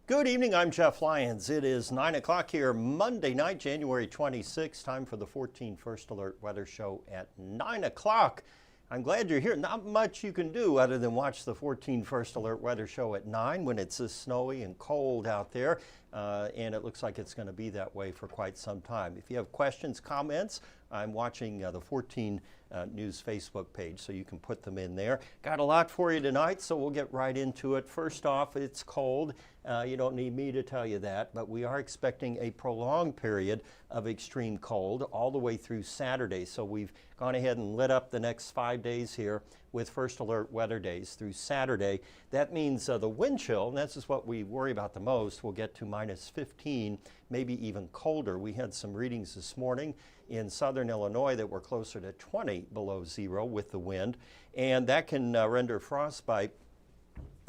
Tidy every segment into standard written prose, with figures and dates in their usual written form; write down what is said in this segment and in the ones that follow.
Good evening, I'm Jeff Lyons. It is 9 o'clock here, Monday night, January 26th. Time for the 14First Alert Weather Show at 9 o'clock. I'm glad you're here. Not much you can do other than watch the 14First Alert Weather Show at 9 when it's this snowy and cold out there. And it looks like it's going to be that way for quite some time. If you have questions, comments, I'm watching the 14 News Facebook page, so you can put them in there. Got a lot for you tonight, so we'll get right into it. First off, it's cold. You don't need me to tell you that, but we are expecting a prolonged period of extreme cold all the way through Saturday. So we've gone ahead and lit up the next 5 days here with first alert weather days through Saturday. That means the wind chill, and this is what we worry about the most, will get to minus 15, maybe even colder. We had some readings this morning in southern Illinois that were closer to 20 below zero with the wind, and that can render frostbite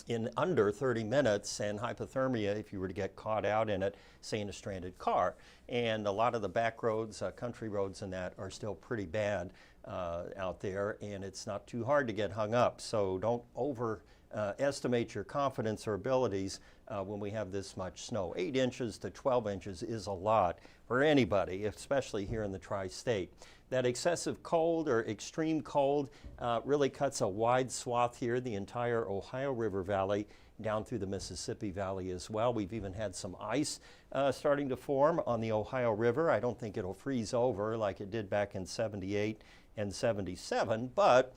in under 30 minutes and hypothermia if you were to get caught out in it, say in a stranded car. And a lot of the back roads, country roads and that are still pretty bad out there, and it's not too hard to get hung up. So don't overestimate your confidence or abilities when we have this much snow. 8 inches to 12 inches is a lot for anybody, especially here in the tri-state. That excessive cold or extreme cold really cuts a wide swath here, the entire Ohio River Valley, down through the Mississippi Valley as well. We've even had some ice starting to form on the Ohio River. I don't think it'll freeze over like it did back in 78 and 77, but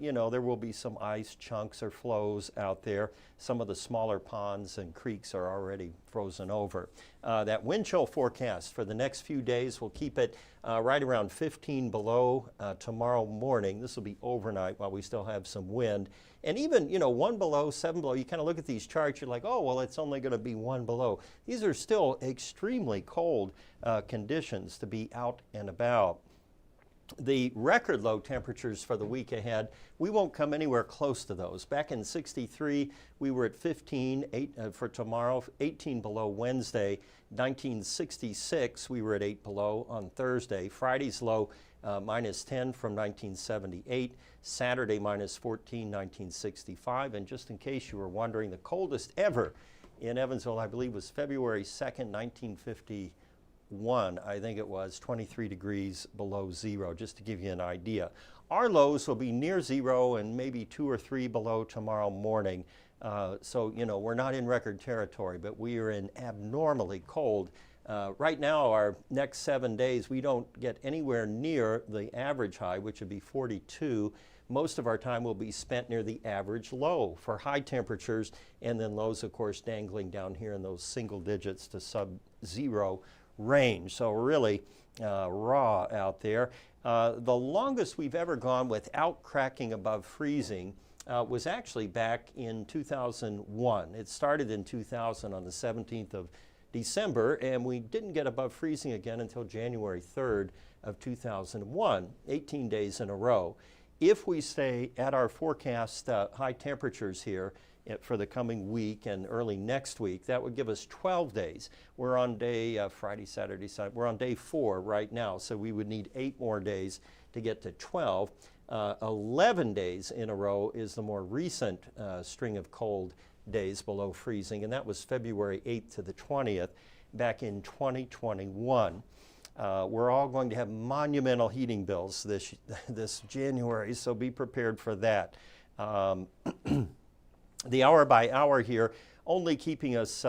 you know, there will be some ice chunks or flows out there. Some of the smaller ponds and creeks are already frozen over. That wind chill forecast for the next few days will keep it right around 15 below tomorrow morning. This will be overnight while we still have some wind. And even, you know, 1 below, 7 below, you kind of look at these charts, you're like, oh, well, it's only going to be 1 below. These are still extremely cold conditions to be out and about. The record low temperatures for the week ahead, we won't come anywhere close to those. Back in 63, we were at 15 for tomorrow, 18 below Wednesday. 1966, we were at 8 below on Thursday. Friday's low, minus 10 from 1978. Saturday, minus 14, 1965. And just in case you were wondering, the coldest ever in Evansville, I believe, was February 2nd, 1950. I think it was 23 degrees below zero, just to give you an idea. Our lows will be near zero and maybe 2 or 3 below tomorrow morning. So, you know, we're not in record territory, but we are in abnormally cold. Right now, our next 7 days, we don't get anywhere near the average high, which would be 42. Most of our time will be spent near the average low for high temperatures, and then lows, of course, dangling down here in those single digits to sub-zero range. So really raw out there. The longest we've ever gone without cracking above freezing was actually back in 2001. It started in 2000 on the 17th of December, and we didn't get above freezing again until January 3rd of 2001, 18 days in a row. If we stay at our forecast high temperatures here for the coming week and early next week, that would give us 12 days. We're on day Friday, Saturday, Sunday. We're on day 4 right now, so we would need 8 more days to get to 12. 11 days in a row is the more recent string of cold days below freezing, and that was February 8th to the 20th back in 2021. We're all going to have monumental heating bills this January, so be prepared for that. The hour by hour here only keeping us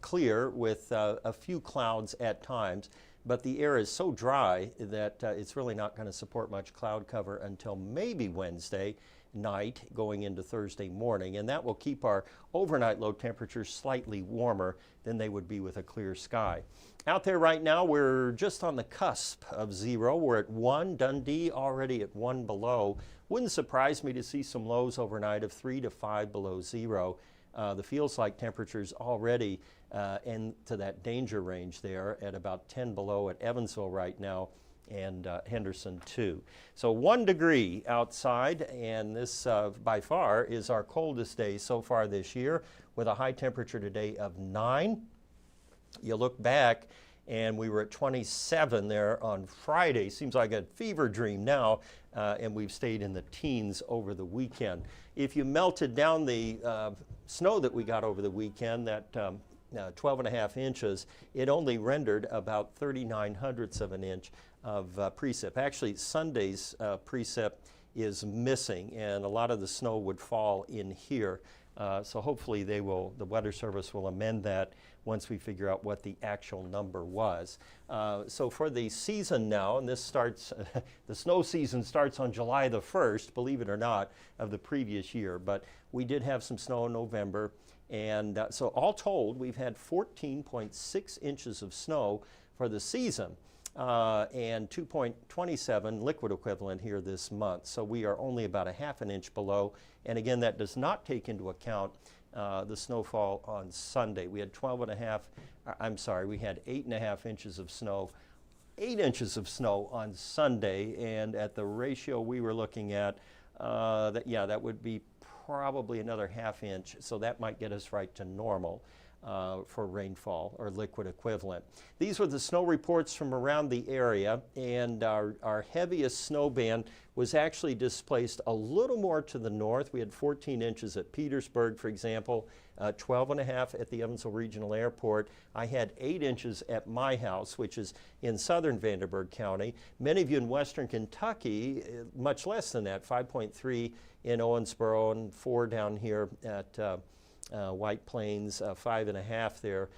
clear with a few clouds at times, but the air is so dry that it's really not going to support much cloud cover until maybe Wednesday night going into Thursday morning, and that will keep our overnight low temperatures slightly warmer than they would be with a clear sky. Out there right now, we're just on the cusp of zero. We're at 1. Dundee already at 1 below. Wouldn't surprise me to see some lows overnight of 3 to 5 below zero. The feels like temperatures already into that danger range there at about 10 below at Evansville right now, and Henderson too. So 1 degree outside, and this by far is our coldest day so far this year, with a high temperature today of 9. You look back and we were at 27 there on Friday. Seems like a fever dream now, and we've stayed in the teens over the weekend. If you melted down the snow that we got over the weekend, that 12.5 inches, it only rendered about 39/100ths of an inch of precip. Actually, Sunday's precip is missing, and a lot of the snow would fall in here. So hopefully the Weather Service will amend that once we figure out what the actual number was. So for the season now, and this starts, the snow season starts on July the 1st, believe it or not, of the previous year. But we did have some snow in November. And so all told, we've had 14.6 inches of snow for the season and 2.27 liquid equivalent here this month. So we are only about a half an inch below. And again, that does not take into account the snowfall on Sunday. We had 8.5 inches of snow, 8 inches of snow on Sunday. And at the ratio we were looking at, that would be probably another half inch, so that might get us right to normal for rainfall or liquid equivalent. These were the snow reports from around the area, and our heaviest snow band was actually displaced a little more to the north. We had 14 inches at Petersburg, for example, 12.5 at the Evansville Regional Airport. I had 8 inches at my house, which is in southern Vanderburgh County. Many of you in western Kentucky, much less than that, 5.3 in Owensboro and 4 down here at White Plains, 5.5 there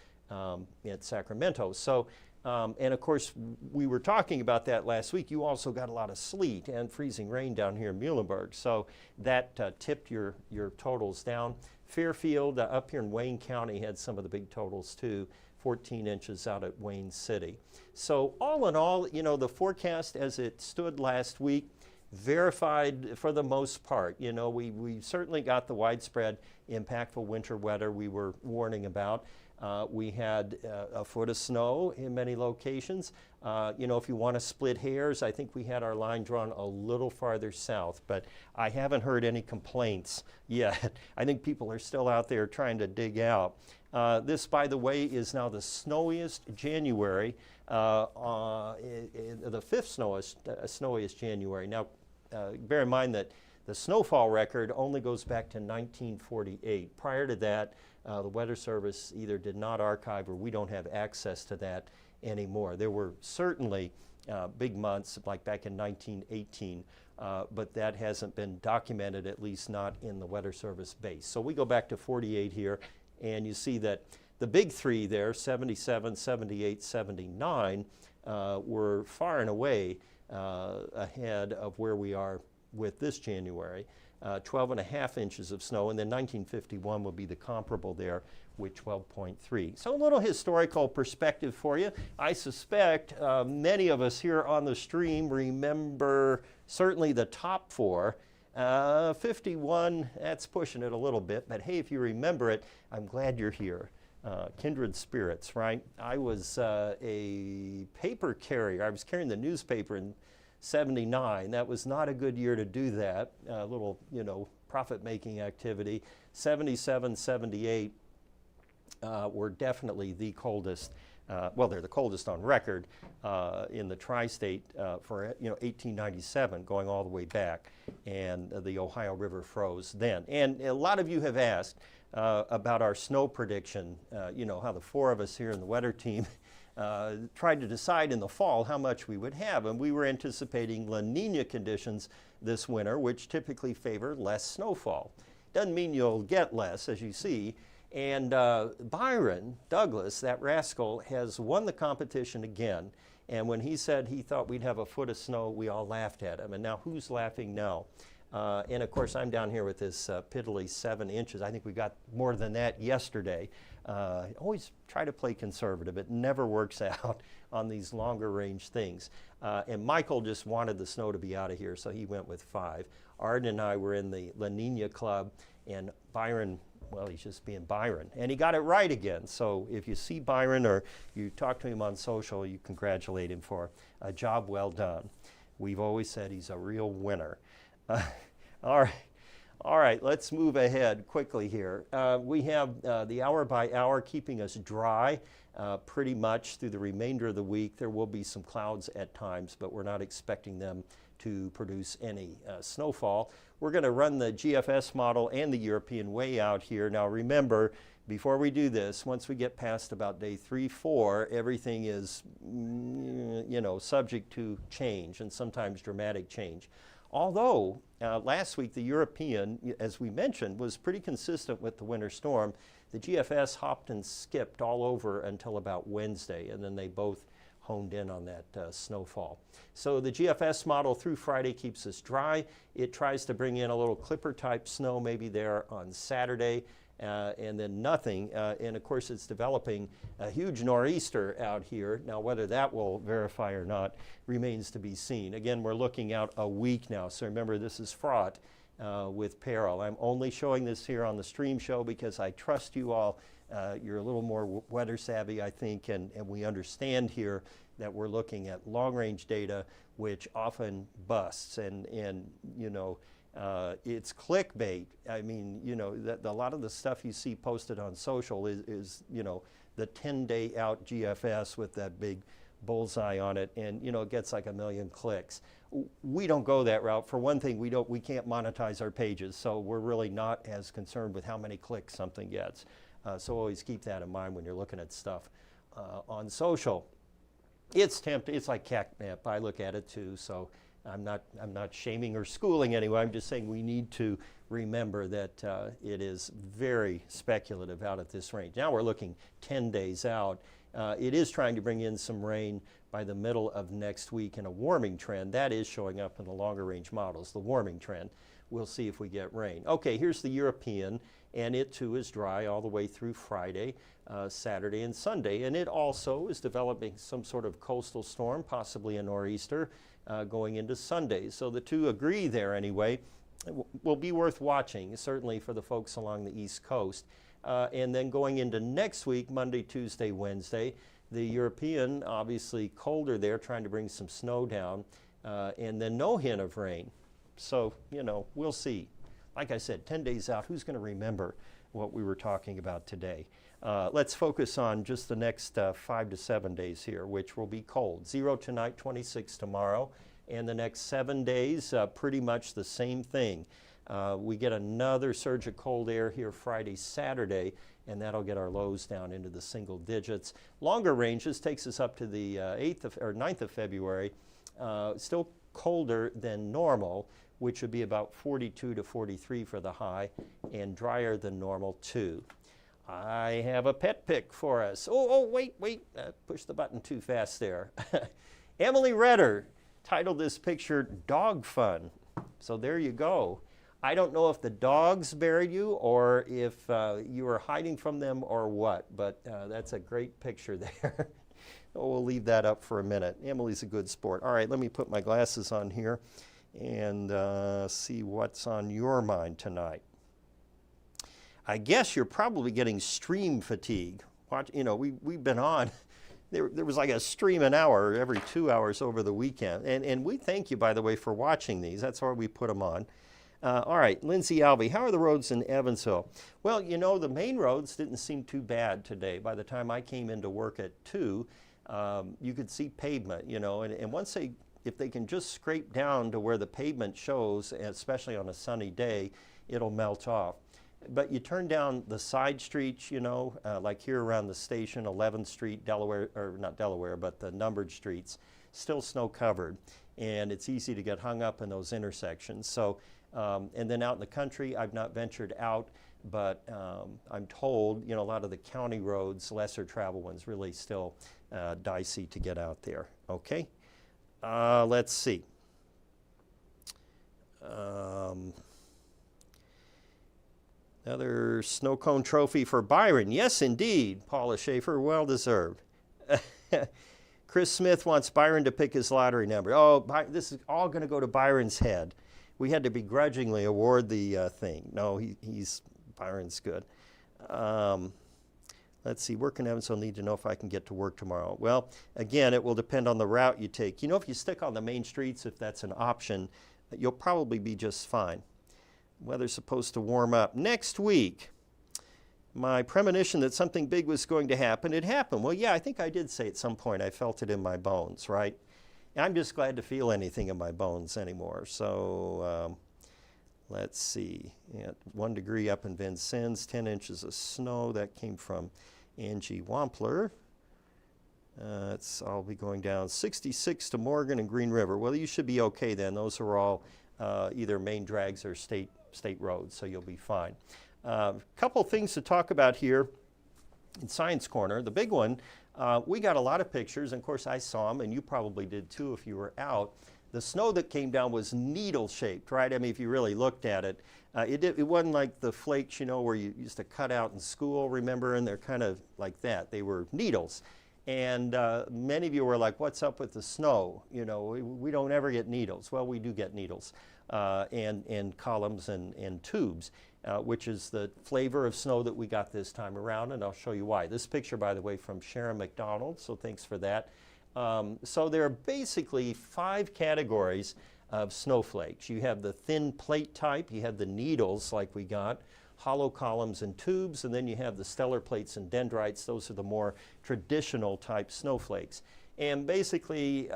at Sacramento. So, and of course, we were talking about that last week. You also got a lot of sleet and freezing rain down here in Muhlenberg. So that tipped your totals down. Fairfield up here in Wayne County had some of the big totals too, 14 inches out at Wayne City. So all in all, you know, the forecast as it stood last week, verified for the most part. You know, we certainly got the widespread impactful winter weather we were warning about. We had a foot of snow in many locations. You know, if you want to split hairs, I think we had our line drawn a little farther south, but I haven't heard any complaints yet. I think people are still out there trying to dig out. This, by the way, is now the snowiest January, the fifth snowiest January. Now, bear in mind that the snowfall record only goes back to 1948. Prior to that, the Weather Service either did not archive or we don't have access to that anymore. There were certainly big months, like back in 1918, but that hasn't been documented, at least not in the Weather Service base. So we go back to 48 here, and you see that the big three there, 77, 78, 79, were far and away ahead of where we are with this January. 12.5 inches of snow, and then 1951 will be the comparable there with 12.3. So a little historical perspective for you. I suspect many of us here on the stream remember certainly the top four. 51, that's pushing it a little bit, but hey, if you remember it, I'm glad you're here. Kindred spirits, right? I was a paper carrier. I was carrying the newspaper in 79. That was not a good year to do that. A little, you know, profit-making activity. 77, 78 were definitely the coldest. Well, they're the coldest on record in the tri-state for 1897, going all the way back, and the Ohio River froze then. And a lot of you have asked about our snow prediction. You know how the four of us here in the weather team tried to decide in the fall how much we would have, and we were anticipating La Nina conditions this winter, which typically favor less snowfall. Doesn't mean you'll get less, as you see. And Byron Douglas, that rascal, has won the competition again. And when he said he thought we'd have a foot of snow, we all laughed at him. And now who's laughing now? And of course, I'm down here with this piddly 7 inches. I think we got more than that yesterday. Always try to play conservative. It never works out on these longer range things. And Michael just wanted the snow to be out of here, so he went with 5. Arden and I were in the La Nina Club, and Byron, well, he's just being Byron. And he got it right again. So if you see Byron or you talk to him on social, you congratulate him for a job well done. We've always said he's a real winner. All All right, let's move ahead quickly here. We have the hour by hour keeping us dry pretty much through the remainder of the week. There will be some clouds at times, but we're not expecting them to produce any snowfall. We're going to run the GFS model and the European way out here. Now remember, before we do this, once we get past about day 3, 4, everything is, subject to change and sometimes dramatic change. Although last week the European, as we mentioned, was pretty consistent with the winter storm, the GFS hopped and skipped all over until about Wednesday, and then they both honed in on that snowfall. So the GFS model through Friday keeps us dry. It tries to bring in a little clipper type snow maybe there on Saturday. And then nothing, and of course it's developing a huge nor'easter out here. Now whether that will verify or not remains to be seen. Again, we're looking out a week now, so remember this is fraught with peril. I'm only showing this here on the stream show because I trust you all. You're a little more weather savvy, I think, and we understand here that we're looking at long-range data which often busts, and it's clickbait. I mean, a lot of the stuff you see posted on social is the 10-day out GFS with that big bullseye on it, and it gets like 1 million clicks. We don't go that route. For one thing, we can't monetize our pages, so we're really not as concerned with how many clicks something gets. So always keep that in mind when you're looking at stuff on social. It's tempting. It's like catnip. I look at it too. So I'm not shaming or schooling anyone. I'm just saying we need to remember that it is very speculative out at this range. Now we're looking 10 days out. It is trying to bring in some rain by the middle of next week in a warming trend. That is showing up in the longer range models, the warming trend. We'll see if we get rain. Okay, here's the European, and it too is dry all the way through Friday, Saturday, and Sunday. And it also is developing some sort of coastal storm, possibly a nor'easter, going into Sunday. So the two agree there anyway. It will be worth watching, certainly for the folks along the East Coast. And then going into next week, Monday, Tuesday, Wednesday, the European, obviously colder there, trying to bring some snow down, and then no hint of rain. So, we'll see. Like I said, 10 days out, who's going to remember what we were talking about today? Let's focus on just the next 5 to 7 days here, which will be cold. 0 tonight, 26 tomorrow, and the next 7 days, pretty much the same thing. We get another surge of cold air here Friday, Saturday, and that'll get our lows down into the single digits. Longer ranges takes us up to the 9th of February. Still colder than normal, which would be about 42 to 43 for the high, and drier than normal too. I have a pet pick for us. Wait, push the button too fast there. Emily Redder titled this picture Dog Fun. So there you go. I don't know if the dogs buried you or if you were hiding from them or what, but that's a great picture there. We'll leave that up for a minute. Emily's a good sport. All right, let me put my glasses on here and see what's on your mind tonight. I guess you're probably getting stream fatigue. We've been on. There was like a stream an hour every 2 hours over the weekend. And we thank you, by the way, for watching these. That's why we put them on. All right, Lindsay Alvey, how are the roads in Evansville? Well, the main roads didn't seem too bad today. By the time I came into work at 2, you could see pavement, and once if they can just scrape down to where the pavement shows, especially on a sunny day, it'll melt off. But you turn down the side streets, like here around the station, 11th Street, Delaware, or not Delaware, but the numbered streets, still snow covered. And it's easy to get hung up in those intersections. So, and then out in the country, I've not ventured out, but I'm told, a lot of the county roads, lesser travel ones, really still dicey to get out there. Okay, let's see. Another snow cone trophy for Byron. Yes, indeed, Paula Schaefer, well deserved. Chris Smith wants Byron to pick his lottery number. Oh, this is all going to go to Byron's head. We had to begrudgingly award the thing. No, Byron's good. Let's see, work in Evansville, need to know if I can get to work tomorrow. Well, again, it will depend on the route you take. If you stick on the main streets, if that's an option, you'll probably be just fine. weather's supposed to warm up. Next week, my premonition that something big was going to happen, it happened. Well, yeah, I think I did say at some point I felt it in my bones, right? And I'm just glad to feel anything in my bones anymore. So let's see. At 1 degree up in Vincennes, 10 inches of snow. That came from Angie Wampler. I'll be going down 66 to Morgan and Green River. Well, you should be okay then. Those are all either main drags or state roads, so you'll be fine. Couple things to talk about here in Science Corner. The big one, we got a lot of pictures, and of course I saw them, and you probably did too if you were out. The snow that came down was needle-shaped, right? I mean, if you really looked at it, it wasn't like the flakes, you know, where you used to cut out in school, remember? And they're kind of like that. They were needles. And many of you were like, what's up with the snow? You know, we don't ever get needles. Well, we do get needles and columns and tubes, which is the flavor of snow that we got this time around, and I'll show you why. This picture, by the way, from Sharon McDonald, so thanks for that. So there are basically 5 categories of snowflakes. You have the thin plate type, you have the needles like we got, hollow columns and tubes, and then you have the stellar plates and dendrites. Those are the more traditional type snowflakes. And basically,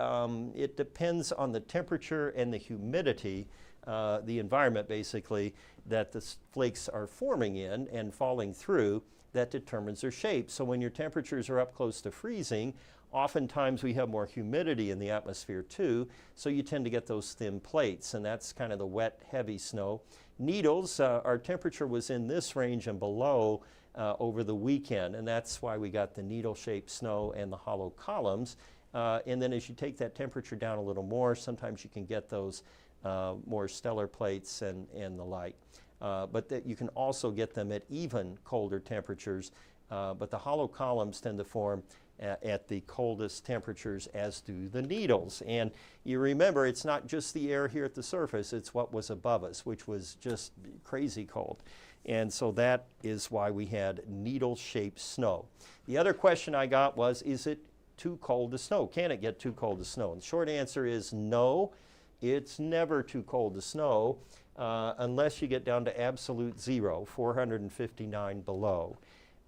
it depends on the temperature and the humidity, the environment basically, that the flakes are forming in and falling through that determines their shape. So when your temperatures are up close to freezing, oftentimes we have more humidity in the atmosphere too, so you tend to get those thin plates, and that's kind of the wet, heavy snow. Needles, our temperature was in this range and below over the weekend, and that's why we got the needle-shaped snow and the hollow columns. And then as you take that temperature down a little more, sometimes you can get those more stellar plates and the like. But that you can also get them at even colder temperatures, but the hollow columns tend to form at the coldest temperatures, as do the needles. And you remember, it's not just the air here at the surface, it's what was above us, which was just crazy cold. And so that is why we had needle-shaped snow. The other question I got was, is it too cold to snow? Can it get too cold to snow? And the short answer is no, it's never too cold to snow unless you get down to absolute zero, 459 below.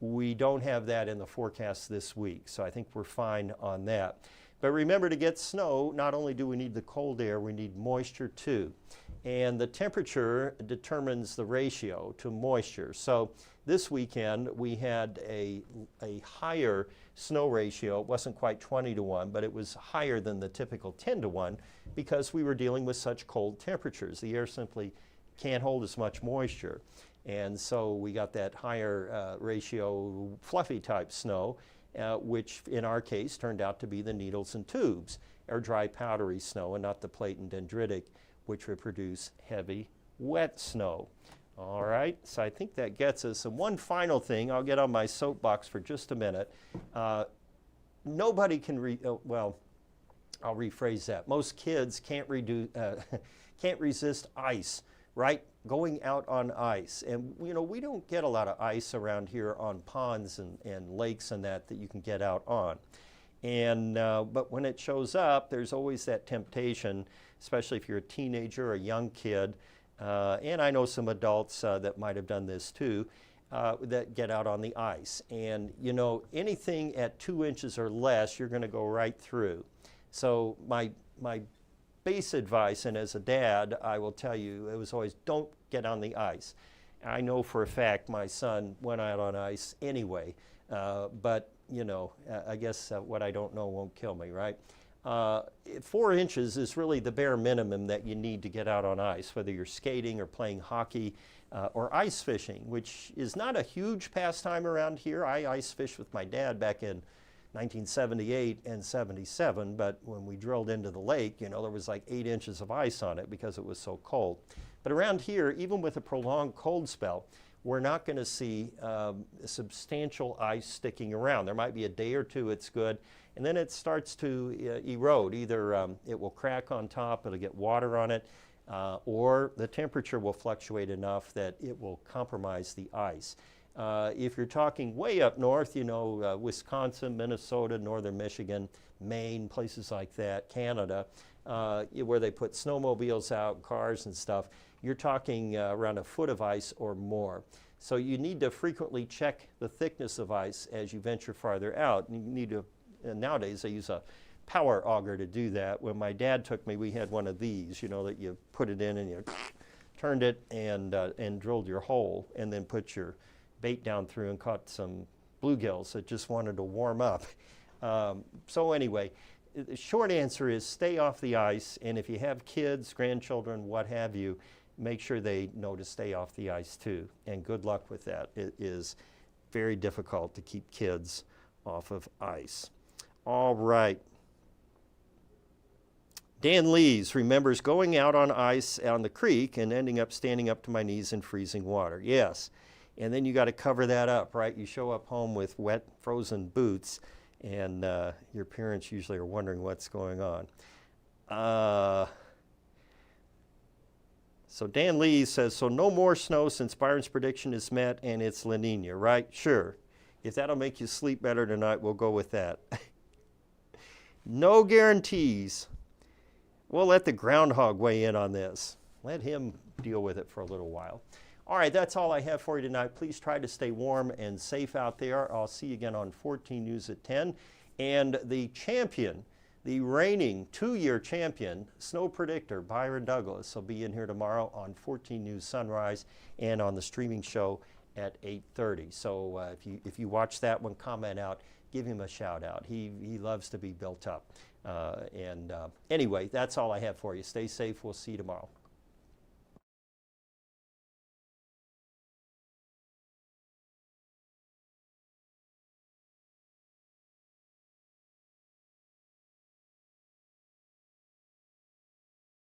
We don't have that in the forecast this week, so I think we're fine on that. But remember, to get snow, not only do we need the cold air, we need moisture too. And the temperature determines the ratio to moisture. So this weekend we had a higher snow ratio. It wasn't quite 20 to 1, but it was higher than the typical 10 to 1 because we were dealing with such cold temperatures. The air simply can't hold as much moisture. And so we got that higher ratio fluffy type snow, which in our case turned out to be the needles and tubes, or dry powdery snow, and not the plate and dendritic, which would produce heavy wet snow. All right, so I think that gets us. And one final thing, I'll get on my soapbox for just a minute. Nobody can, well, I'll rephrase that. Most kids can't resist ice, right? Going out on ice. And you know, we don't get a lot of ice around here on ponds and lakes and that you can get out on. And but when it shows up, there's always that temptation, especially if you're a teenager or a young kid, and I know some adults that might have done this too, that get out on the ice. And you know, anything at 2 inches or less, you're going to go right through. So my base advice, and as a dad, I will tell you, it was always don't get on the ice. I know for a fact my son went out on ice anyway, but you know, I guess what I don't know won't kill me, right? 4 inches is really the bare minimum that you need to get out on ice, whether you're skating or playing hockey or ice fishing, which is not a huge pastime around here. I ice fished with my dad back in 1978 and 77, but when we drilled into the lake, you know, there was like 8 inches of ice on it because it was so cold. But around here, even with a prolonged cold spell, we're not going to see substantial ice sticking around. There might be a day or two it's good, and then it starts to erode. Either it will crack on top, it'll get water on it, or the temperature will fluctuate enough that it will compromise the ice. If you're talking way up north, you know, Wisconsin, Minnesota, northern Michigan, Maine, places like that, Canada, where they put snowmobiles out, cars and stuff, you're talking around a foot of ice or more. So you need to frequently check the thickness of ice as you venture farther out. You need to, nowadays they use a power auger to do that. When my dad took me, we had one of these, you know, that you put it in and you turned it and drilled your hole and then put your bait down through and caught some bluegills that just wanted to warm up. So anyway, the short answer is stay off the ice, and if you have kids, grandchildren, what have you, make sure they know to stay off the ice too, and good luck with that. It is very difficult to keep kids off of ice. All right. Dan Lees remembers going out on ice on the creek and ending up standing up to my knees in freezing water. Yes, and then you got to cover that up, right? You show up home with wet, frozen boots, and your parents usually are wondering what's going on. So Dan Lee says, so no more snow since Byron's prediction is met and it's La Nina, right? Sure. If that'll make you sleep better tonight, we'll go with that. No guarantees. We'll let the groundhog weigh in on this. Let him deal with it for a little while. All right, that's all I have for you tonight. Please try to stay warm and safe out there. I'll see you again on 14 News at 10. And the champion, the reigning two-year champion, snow predictor, Byron Douglas, will be in here tomorrow on 14 News Sunrise and on the streaming show at 8:30. So if you watch that one, comment out, give him a shout out. He loves to be built up. Anyway, that's all I have for you. Stay safe. We'll see you tomorrow.